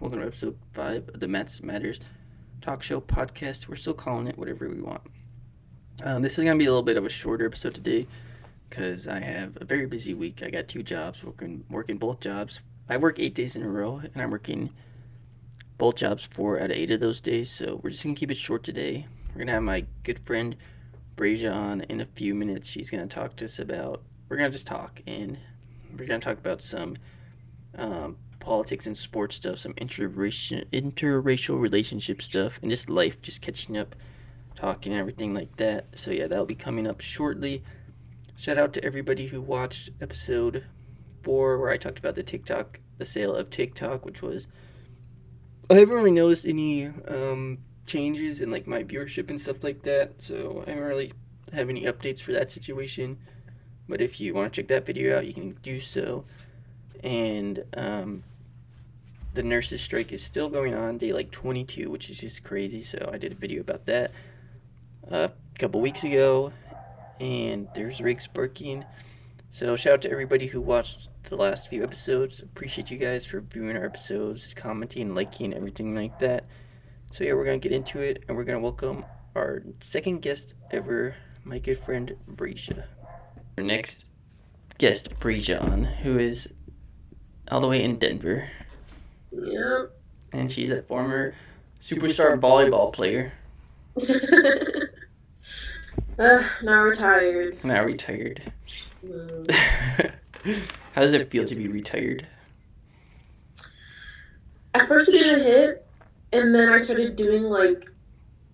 Welcome to episode 5 of the Maths Matters talk show podcast. We're still calling it whatever we want. This is going to be a little bit of a shorter episode today because I have a very busy week. I got 2 jobs, working both jobs. I work 8 days in a row, and I'm working both jobs 4 out of 8 of those days, so we're just going to keep it short today. We're going to have my good friend Braiziah on in a few minutes. She's going to talk to us about, we're going to just talk, and we're going to talk about some politics and sports stuff, some interracial relationship stuff, and just life, just catching up, talking, everything like that. So yeah, that'll be coming up shortly. Shout out to everybody who watched episode 4 where I talked about the sale of TikTok, which was, I haven't really noticed any changes in like my viewership and stuff like that, so I don't really have any updates for that situation. But if you want to check that video out, you can do so. And the nurses' strike is still going on, day like 22, which is just crazy. So I did a video about that a couple weeks ago, and there's Riggs barking. So shout out to everybody who watched the last few episodes. Appreciate you guys for viewing our episodes, commenting, liking, everything like that. So yeah, we're gonna get into it, and we're gonna welcome our second guest ever, my good friend Braiziah. Our next guest, Braiziah, who is all the way in Denver. Yep. And she's a former superstar volleyball player. Now retired. Now retired. How does it feel to be retired? At first it didn't hit, and then I started doing like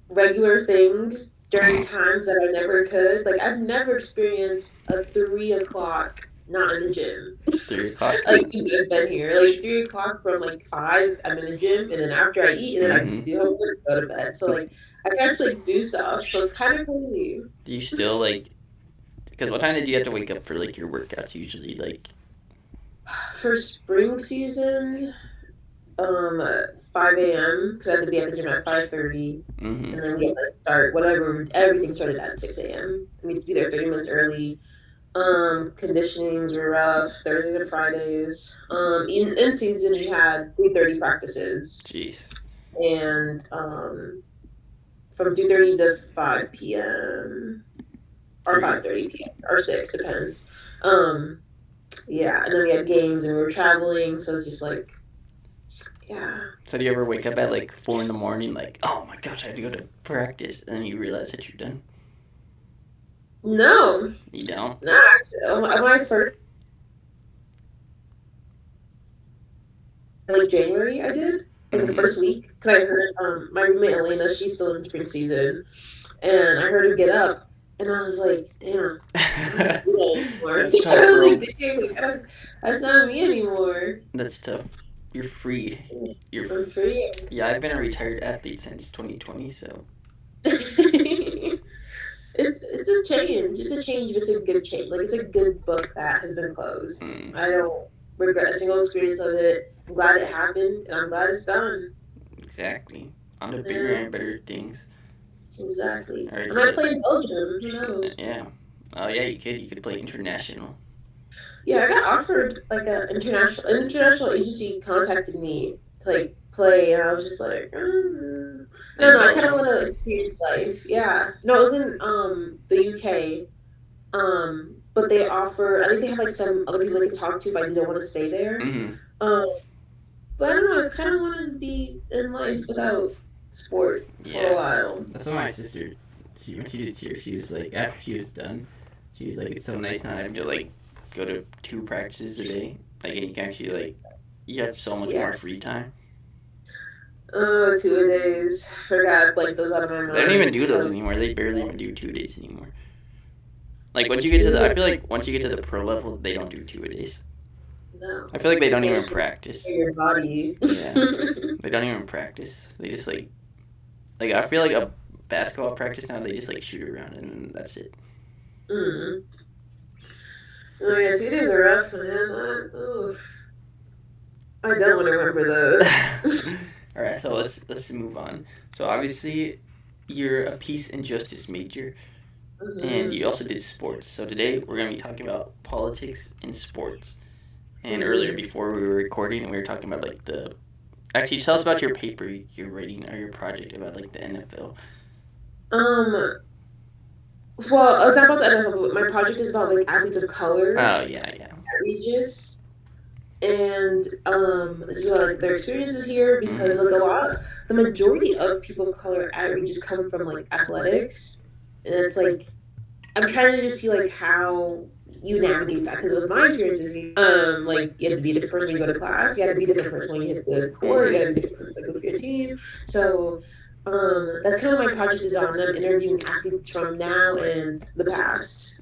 regular things during times that I never could. Like I've never experienced a 3 o'clock not in the gym. 3 o'clock? Like since I've been here. Like 3 o'clock from like 5, I'm in the gym, and then after I eat, and then I do homework, go to bed. So like I can actually do stuff. So it's kind of crazy. Do you still like? Because what time did you have to wake up for like your workouts usually? Like for spring season, 5 a.m. because I had to be at the gym at 5:30, and then we had to start whatever. Everything started at 6 a.m. We had to be there 30 minutes early. Conditionings were rough Thursdays and Fridays. In season we had 3:30 practices. Jeez. And from 2:30 to 5 p.m. or 5:30 p.m. or 6 depends. Yeah, and then we had games and we were traveling, so it's just like, yeah. So do you ever wake up at like 4 in the morning, like, oh my gosh, I have to go to practice, and then you realize that you're done? No. You don't? No, actually. When I first, like January, I did like the first week because I heard my roommate Elena, she's still in spring season, and I heard her get up, and I was like, damn. That's tough, I was bro. like, dang, that's not me anymore. That's tough. You're free. I'm free. Yeah, I've been a retired athlete since 2020, so. It's a change. It's a change, but it's a good change. Like it's a good book that has been closed. I don't regret a single experience of it. I'm glad it happened, and I'm glad it's done. Exactly. On to bigger and better things. Exactly. Right, I might play in Belgium. Who knows? Yeah. Oh yeah, you could. You could play international. Yeah, I got offered like an international agency contacted me to like play, and I was just like, I don't know. I kind of want to experience life. Yeah. No, it was in the UK. But they offer. I think they have like some other people they can talk to if I didn't want to stay there. But I don't know. I kind of want to be in life without sport for a while. That's what my sister. When she did cheer, she was like, after she was done, she was like, it's so nice not having to like go to 2 practices a day. Like, and you can actually like, you have so much more free time. 2-a-days. Forgot like those out of my mind. They don't even do those anymore. They barely even do 2-a-days anymore. Like once you get to the, I feel like once you get to the pro level, they don't do 2-a-days. No. I feel like they don't even practice. Your body. Yeah. They don't even practice. They just like I feel like a basketball practice now, they just like shoot around and that's it. Oh yeah, 2 days are rough, man. I don't want to remember those. All right, so let's move on. So obviously, you're a peace and justice major, and you also did sports. So today we're gonna be talking about politics and sports. And earlier, before we were recording, we were talking about like the Actually, tell us about your paper you're writing or your project about like the NFL. Um, well, it's not about the NFL, but my project is about like athletes of color Oh yeah, yeah. outreaches. And this is about like their experiences here because like the majority of people of color outreaches come from like athletics. And it's like I'm trying to just see like how you navigate that because with my experiences, like you have to be a different person when you go to class. You got to be a different person when you hit the court. You got to be a different person like, with your team. So, that's kind of what my project is on. I'm interviewing athletes from now and the past.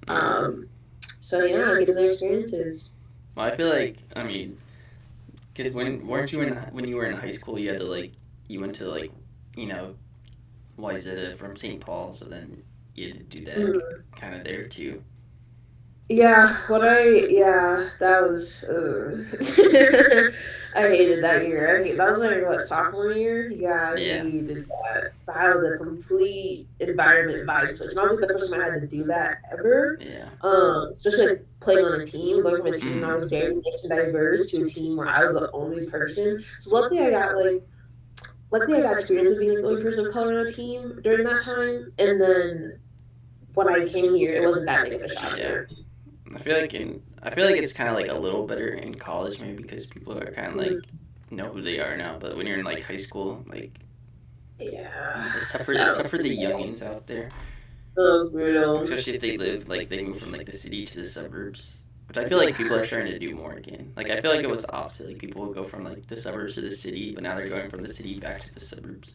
So yeah, getting their experiences. Well, I feel like I mean, because when you were in high school, you had to like you went to like you know Braiziah from St. Paul, so then you had to do that Mhm. kind of there too. Yeah, that was, I hated that year. That was my, what, sophomore year? Yeah, I Yeah. hated that. That was a complete environment vibe switch. And I was like the first time I had to do that ever. Yeah. Especially like playing on a team, going from a team that Mm. was very mixed and diverse to a team where I was the only person. So luckily I got experience of being like the only person of color on a team during that time. And then when I came here, it wasn't that big of a Yeah. shocker. I feel like it's kind of like a little better in college maybe because people are kind of like Mhm. know who they are now. But when you're in like high school, like Yeah, it's tougher. It's that tough was for the brutal. youngins out there, That was brutal. especially if they live like they move from like the city to the suburbs. Which I feel like people are starting to do more again. Like I feel like it was the opposite. Like people would go from like the suburbs to the city, but now they're going from the city back to the suburbs.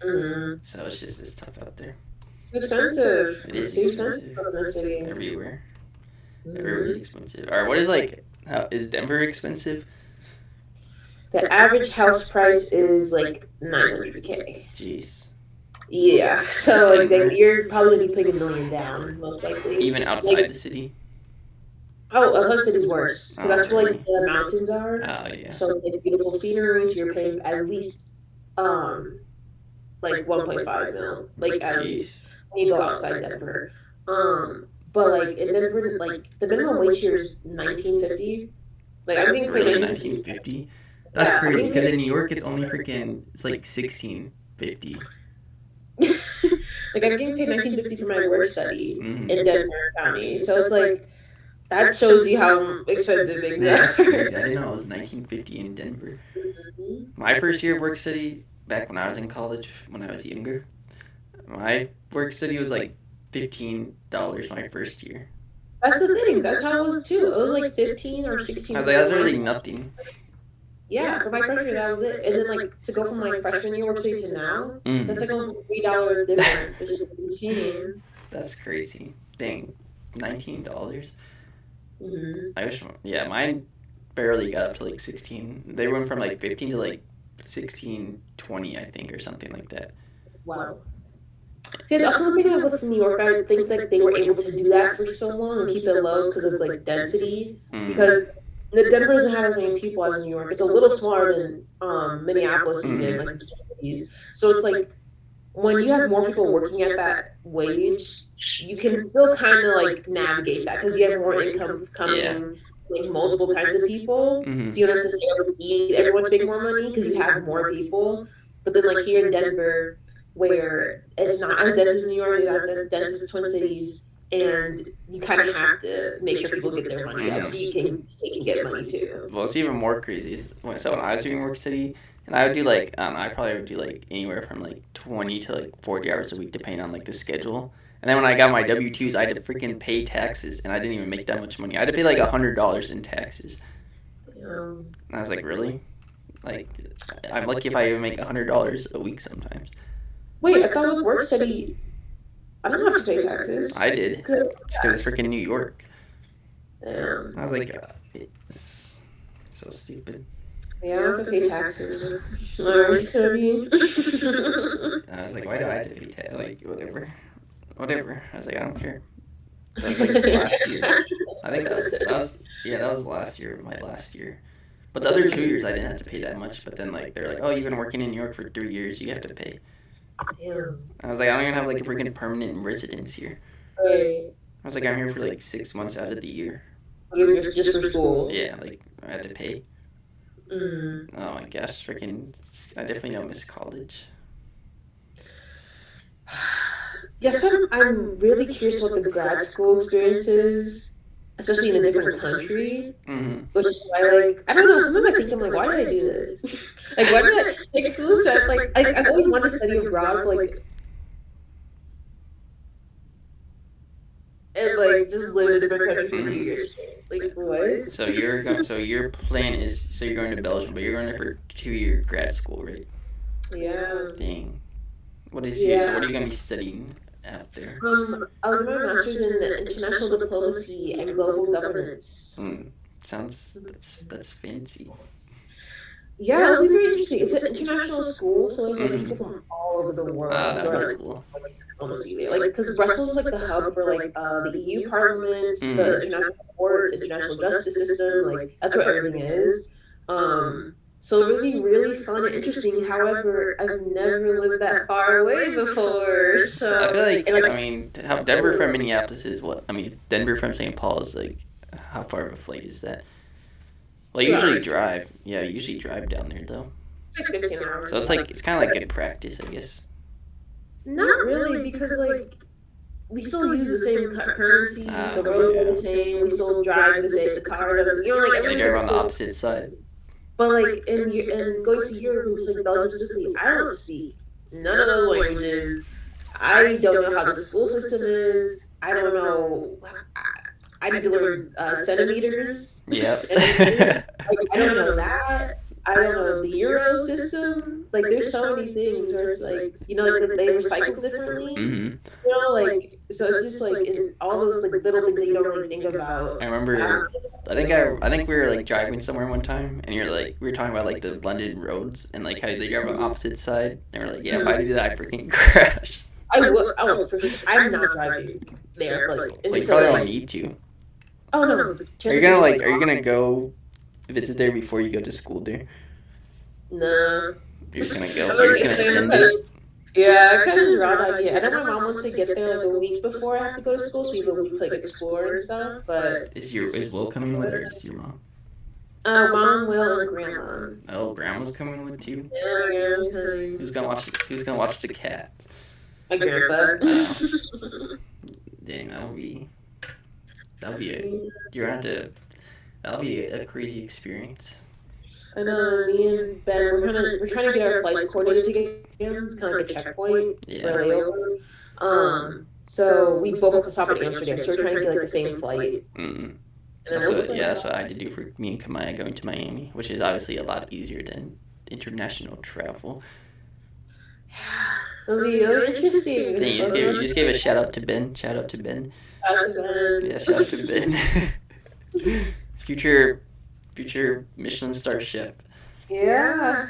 Mhm. So it's tough out there. It's too expensive. It It's is too expensive expensive to live in the city. everywhere. Everywhere's Mhm. expensive. Or what is like? How is Denver expensive? The average house price is like 900K. Jeez. Yeah, so like Denver. you're probably gonna be putting 1 million down, most likely. Even outside Like, the city. Atlantic City's worse because Oh that's where like really? the mountains are. Oh yeah. So it's like beautiful scenery. So you're paying at least like 1.5 mil, like at least Jeez. when you go outside Denver. But like in Denver, like the minimum wage here is 1950. Like I'm getting paid Really, 1950. 1950? That's Yeah, I'm crazy. getting Because paid. in New York, it's only freaking. It's like 1650. Like I'm getting paid 1950 for my work study in Mm-hmm. Denver County. So it's like that shows you how expensive things Yeah, that's are. crazy. I didn't know it was 1950 in Denver. Mhm. My first year of work study, back when I was in college, when I was younger, my work study was like $15 my first year. That's the thing. That's how it was too. It was like 15 or I 16 was for like, the that's month. really nothing. Yeah, for my freshman year, that was it. And then like to go from like freshman year work study to now, that's like Mm. almost a $3 difference, which is insane. That's crazy. Dang, $19. Hmm. I wish. Yeah, mine barely got up to like 16. They went from like 15 to like 1620, I think, or something like that. Wow. See, it's also the thing that with New York, I think like they were able to do that for so long and keep it low because of like density. Because Mm. the Denver doesn't have as many people as New York. It's a little smaller than Minneapolis even, Mm. like the cities. So it's like when you have more people working at that wage, you can still kind of like navigate that because you have more income Yeah. coming, like multiple kinds of people. Mm-hmm. So you don't necessarily need everyone to make more money because you have more people. But then like here in Denver, where it's not as dense as New York, it's not as dense as the Twin Cities, and you kind of have to make sure people get their money up so you can they can get money too. Well, it's even more crazy. So when I was doing work study, and I would do like I probably would do like anywhere from like 20 to like 40 hours a week, depending on like the schedule. And then when I got my W-2s, I had to freaking pay taxes, and I didn't even make that much money. I had to pay like $100 in taxes. Um, And I was like, really? Like, I'm lucky if I even make $100 a week sometimes. Wait, I thought with work study, I don't have to pay taxes. I did. Good. It's because it's freaking New York. Damn. I was like, it's so stupid. Yeah, I don't have to pay taxes with my work study. I was like, why do I have to pay tax? Like, whatever. Whatever. I was like, I don't care. That was like last year. I think that was last year, my last year. But the other 2 years I didn't have to pay that much. But then like they're like, oh, you've been working in New York for 3 years, you have to pay. Damn. I was like, I don't even have like a freaking permanent residence here. Right. I was like, I'm here for like 6 months out of the year. Just for school. Yeah, like I had to pay. Mm. Oh my gosh, freaking! I definitely don't miss college. Yes, I'm really curious what the grad school experience is, especially in a different country. Mm-hmm. Which is why, like, I don't know. Sometimes I think I'm like, why did I do this? Like, why did I? Like, who said like I've always wanted to study abroad for like and like just live in a different country for 2 years straight. Like, what? So you're going. So your plan is so you're going to Belgium, but you're going there for 2 year grad school, right? Yeah, Dang. What is your? So yeah. what are you gonna be studying out there? I was my master's in international diplomacy and global governance. Hmm. Sounds that's fancy. Yeah, it'll be very interesting. It's an international school, so there's like people Mm-hmm. from all over the Ah, world who that'd are be like cool. diplomacy there. Like, because Brussels is like the hub for like the EU Parliament, the Mm-hmm. international courts, international justice system. Like, that's where everything is. Um, so it'll be really fun and interesting. However, I've never lived that far away before, I so feel like and like I mean how Denver from Minneapolis is what I mean Denver from St. Paul is like how far of a flight is that? Well, I two usually hours. drive. Yeah, I usually drive down there though. It's like 15 So hours. it's like it's kind of like good practice, I guess. Not really, because like we still use the same currency. The roads are Yeah. the same. We still drive the same. The cars are the same. You know, like They everything's drive like on the still. opposite side. But like in going to Europe, and just like Belgium specifically, I don't speak none of those languages. I don't know how the school system is. I don't know. I need to learn centimeters Yep. and meters. Like, I don't know that. I don't know the euro system. Like, there's so many things where it's like, like they recycle differently. Mm-hmm. Like, so it's just like in all those like little things that you don't really think about. I remember. I think we were like driving somewhere one time, and you're like we were talking about like the London roads and like how they drive on the opposite side, and we're like, yeah, if I do that, I freaking crash. I would. Oh, for sure. I'm not driving there for like Well, you probably until don't like. need to. Oh no, Are you gonna transportation's like? like Are you gonna go visit there before you go to school there? nah. You're just gonna go. I'm You're like, just gonna I'm send kind of, it. yeah, kind of just raw idea. I know my mom wants to get there like a week before I have to go to school, so we have a week to like explore and stuff. But Is Will coming with, or is your mom? mom, Will, and grandma. Oh, grandma's coming with too. Yeah, grandma's coming. Who's gonna watch? Who's gonna watch the cat? My grandpa. Dang, that'll be a you're gonna have to that'll be a crazy experience. I know. Me and Ben, we're trying to get our flights coordinated together. It's kind of like a checkpoint for Yeah. layover. So we both have to stop at Amsterdam, so we're trying to get like the same flight. Mm. And then That's what I had to do for me and Kamaya going to Miami, which is obviously a lot easier than international travel. It'll be really interesting. Then you just gave a shout out to Ben. Shout out to Ben. Shout out to Ben. Yeah, shout out to Ben. future Michelin star chef. Yeah.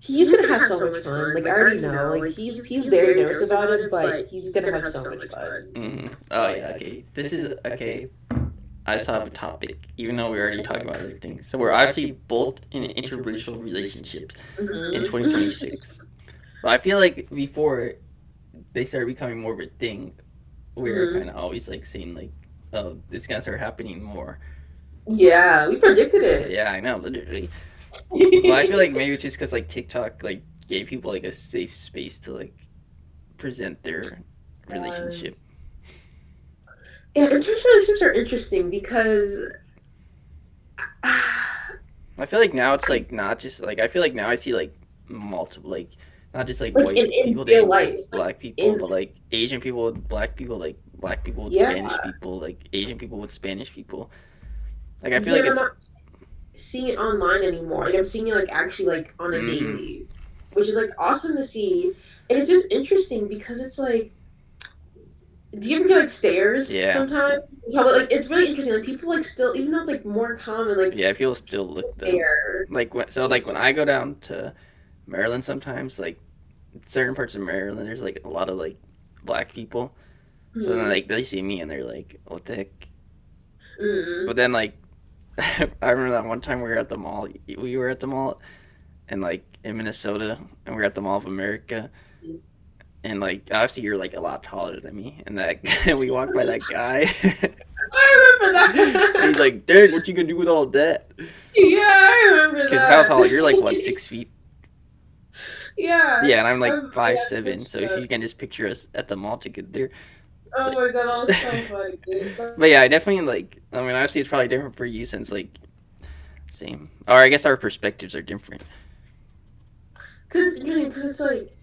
He's gonna have so much fun. Like, I already know. Like, he's very nervous about it, but he's gonna have so much fun. Mm-hmm. Oh yeah, okay. This is okay. I just have a topic, even though we already talked about other things. So we're obviously both in interracial relationships in 2026. But I feel like before they started becoming more of a thing, we were kind of always like saying like, oh, it's gonna start happening more. Yeah, we predicted it. Yeah, I know, literally. Well, I feel like maybe it's just because like TikTok like gave people like a safe space to like present their relationship. Yeah, interracial relationships are interesting because I feel like now it's like not just like I feel like now I see like multiple like not just like like white in people real dating life, black people, in but like Asian people with black people, like black people with yeah, Spanish people, like Asian people with Spanish people. Like I feel yeah, like I'm it's not seeing it online anymore. Like, I'm seeing it like actually like on a daily, which is like awesome to see, and it's just interesting because it's like. Do you ever get like stares yeah sometimes? Like, it's really interesting. Like, people like still, even though it's like more common, like yeah people still still look them stare. like when I go down to Maryland sometimes like certain parts of Maryland there's like a lot of like black people. So then like they see me and they're like, what the heck? But then like I remember that one time we were at the mall. We were at the mall and like in Minnesota and we were at the Mall of America. And like obviously you're like a lot taller than me, and that we walked by that guy. I remember And he's that. like, dang, what you gonna do with all that? Yeah, I remember that. Because how tall? You're like, what, 6 feet? Yeah. Yeah, and I'm like I 5'7", so if you can just picture us at the mall together. Oh Like, my god, that was so funny. but yeah, I definitely like. I mean, obviously, it's probably different for you since like same, or I guess our perspectives are different. Because it's like,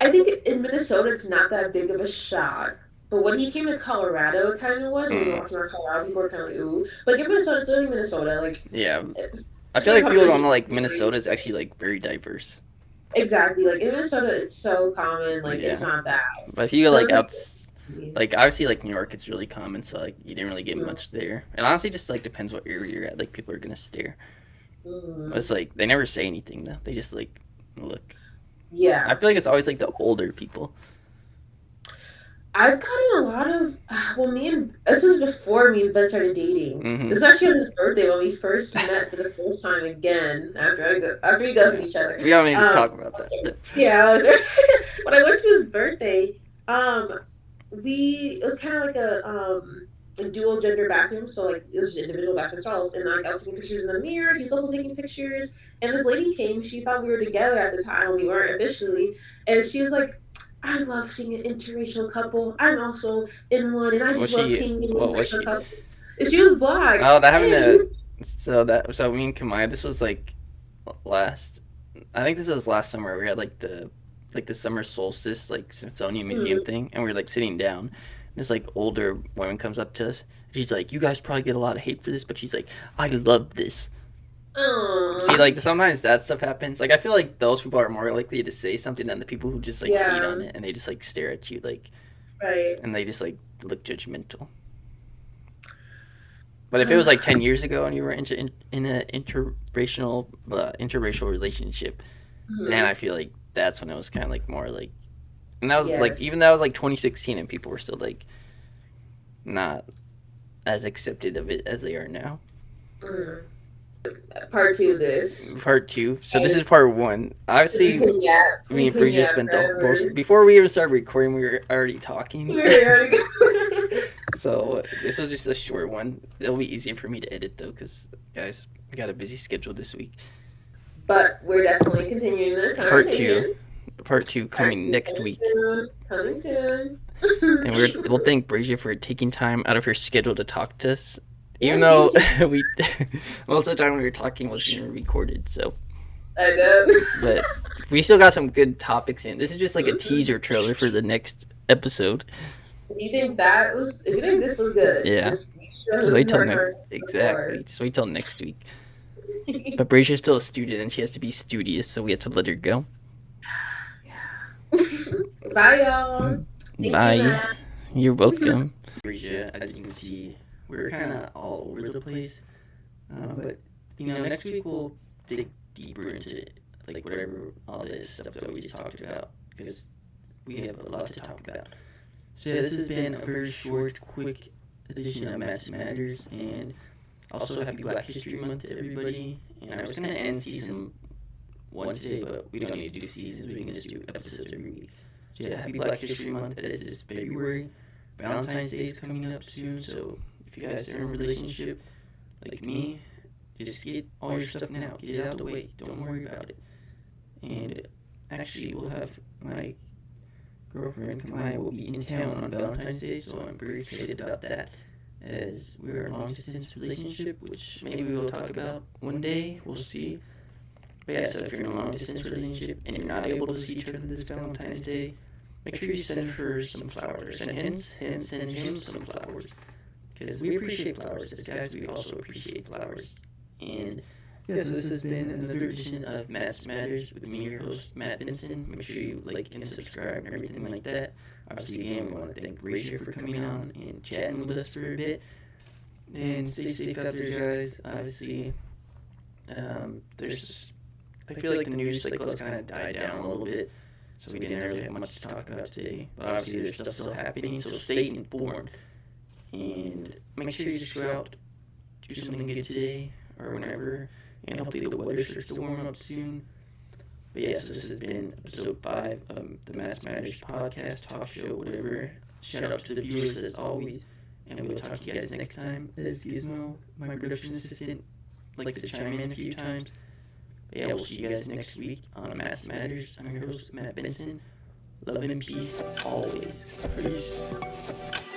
I think in Minnesota it's not that big of a shock. But when he came to Colorado, it kind of was. When we were Mm, walking around Colorado, people were kind of like, ooh. Like in Minnesota, it's only Minnesota. Like, yeah, I feel the like people don't population know like is Minnesota is crazy. actually like very diverse. Exactly. Like in Minnesota, it's so common. Like it's Yeah, not that. but if you go So like it's like, out, like obviously like New York, it's really common, so like you didn't really get much there. And honestly, just like depends what area you're at. Like people are gonna stare. But mm, it's like they never say anything though. They just like look. I yeah. feel like it's always like the older people. I've gotten a lot of well, this was before me and Ben started dating. Mm-hmm. This was actually on his birthday when we first met for the first time again after we ghosted Yeah, each other. we don't need to Um, talk about that. yeah, when I went to his birthday, um, it was kind of like a dual gender bathroom, so like it was just individual bathroom stalls, and like I was taking pictures in the mirror. He was also taking pictures, and this lady came. She thought we were together at the time. We weren't officially, and she was like, I love seeing an interracial couple. I'm also in one, and I Was just love she? seeing an What was interracial she? couple. And she was black. Oh, that happened And to. So me and Kamaya. This was like last. I think this was last summer. We had like the summer solstice like Smithsonian Museum mm, thing, and we were like sitting down. And this like older woman comes up to us. She's like, "You guys probably get a lot of hate for this, but she's like, I love this." See, like sometimes that stuff happens. Like I feel like those people are more likely to say something than the people who just like hate yeah, on it and they just like stare at you like right. and they just like look judgmental. But if it was like 10 years ago and you were in an interracial relationship, then Mhm. I feel like that's when it was kind of like more like, and that was like Yes. even that was like 2016 and people were still like not as accepted of it as they are now. Mm. Part two of this. Part two. So this And is part one. we Obviously, can yap. me We and can Braiziah yap spent the forever. most before we even started recording. We were already talking. We already So this was just a short one. It'll be easier for me to edit though, because guys, we got a busy schedule this week. But we're definitely continuing this Part two, conversation. part two Part coming two next coming week, soon. Coming soon. and we'll thank Braiziah for taking time out of her schedule to talk to us. Even Yes, though thank you. we most of the time we were talking wasn't even recorded, so I know. but we still got some good topics in. This is just like a teaser trailer for the next episode. If you think this was good, Yeah. just make sure Just listen wait to till our next. conversation Exactly. before. Just wait till next week. But Brazia's still a student, and she has to be studious, so we have to let her go. Bye, y'all. Thank you, Bye. Matt. You're welcome. Brazia, as you can see, we're kind of all over the place. But next week we'll dig deeper into it, like whatever all this stuff that we just talked about, because we have a lot to talk about. So yeah, this has been a very short, quick edition of Matt's Matters, and also happy Black History Month to everybody. And I was gonna end season one today, but we don't need to do seasons. We can just do episodes every week. So yeah, happy Black History Month. That is February. Valentine's Day is coming up soon, so if you guys are in a relationship like me, just get all your stuff now. Get it out the way. Don't worry about it. And actually, we'll have my girlfriend Kamaya will be in town on Valentine's Day, so I'm very excited about that. As we're in a long distance relationship, which maybe we'll talk about one day. We'll see. But yeah, so if you're in a long distance relationship and you're not able to see each other this Valentine's Day, make sure you send her some flowers. Send him some flowers. Because we appreciate flowers as guys, we also appreciate flowers. And yeah, so this has been another edition of Matt's Matters with me, your host, Matt Benson. Make sure you like and subscribe and everything like that. Obviously, again, we want to thank Braiziah for coming on and chatting with us for a bit. And stay safe out there, guys. Obviously, I feel like the news cycle has kind of died down a little bit, so we didn't really have much to talk about today. But obviously, there's stuff still happening, so stay informed. And make sure you just go out, do something good today or whenever, and hopefully the weather starts to warm up soon. But yeah, so this has been episode 5 of the Mass Matters podcast, talk show, whatever. Shout out to the viewers as always. and we will talk to you guys next time. As Gizmo, my production assistant, likes to chime in a few times. But yeah, we'll see you guys next week on Maths Matters. I'm your host, Matt Benson. Love and peace always. Peace.